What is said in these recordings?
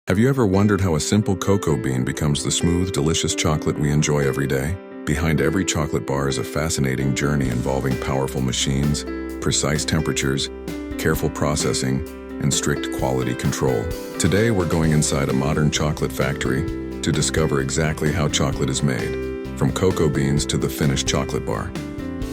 Have you ever wondered how a simple cocoa bean becomes the smooth, delicious chocolate we enjoy every day? Behind every chocolate bar is a fascinating journey involving powerful machines, precise temperatures, careful processing, and strict quality control. Today, we're going inside a modern chocolate factory to discover exactly how chocolate is made, from cocoa beans to the finished chocolate bar.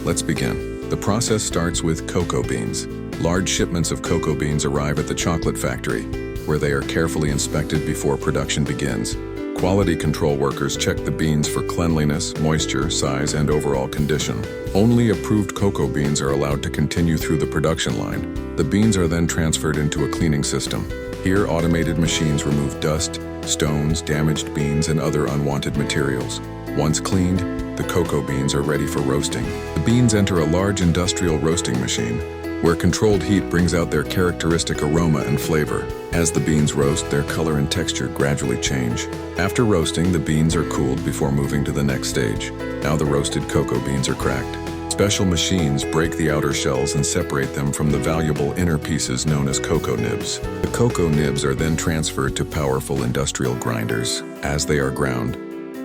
Let's begin. The process starts with cocoa beans. Large shipments of cocoa beans arrive at the chocolate factory, where they are carefully inspected before production begins. Quality control workers check the beans for cleanliness, moisture, size, and overall condition. Only approved cocoa beans are allowed to continue through the production line. The beans are then transferred into a cleaning system. Here, automated machines remove dust, stones, damaged beans, and other unwanted materials. Once cleaned, the cocoa beans are ready for roasting. The beans enter a large industrial roasting machine, where controlled heat brings out their characteristic aroma and flavor. As the beans roast, their color and texture gradually change. After roasting, the beans are cooled before moving to the next stage. Now the roasted cocoa beans are cracked. Special machines break the outer shells and separate them from the valuable inner pieces known as cocoa nibs. The cocoa nibs are then transferred to powerful industrial grinders. As they are ground,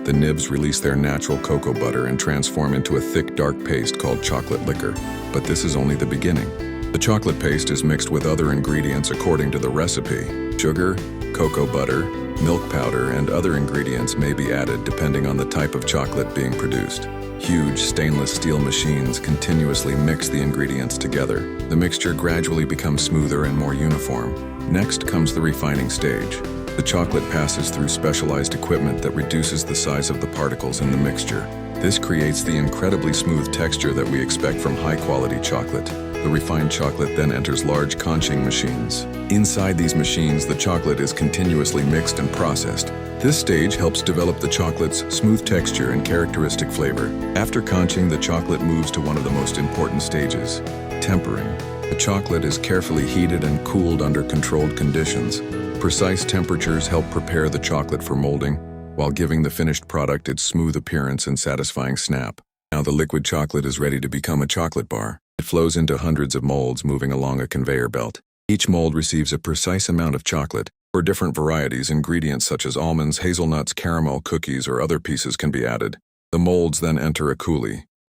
the nibs release their natural cocoa butter and transform into a thick, dark paste called chocolate liquor. But this is only the beginning. The chocolate paste is mixed with other ingredients according to the recipe. Sugar, cocoa butter, milk powder, and other ingredients may be added depending on the type of chocolate being produced. Huge stainless steel machines continuously mix the ingredients together. The mixture gradually becomes smoother and more uniform. Next comes the refining stage. The chocolate passes through specialized equipment that reduces the size of the particles in the mixture. This creates the incredibly smooth texture that we expect from high-quality chocolate. The refined chocolate then enters large conching machines. Inside these machines, the chocolate is continuously mixed and processed. This stage helps develop the chocolate's smooth texture and characteristic flavor. After conching, the chocolate moves to one of the most important stages, tempering. The chocolate is carefully heated and cooled under controlled conditions. Precise temperatures help prepare the chocolate for molding, while giving the finished product its smooth appearance and satisfying snap. Now the liquid chocolate is ready to become a chocolate bar. It flows into hundreds of molds moving along a conveyor belt. Each mold receives a precise amount of chocolate. For different varieties, ingredients such as almonds, hazelnuts, caramel, cookies, or other pieces can be added. The molds then enter a coulis,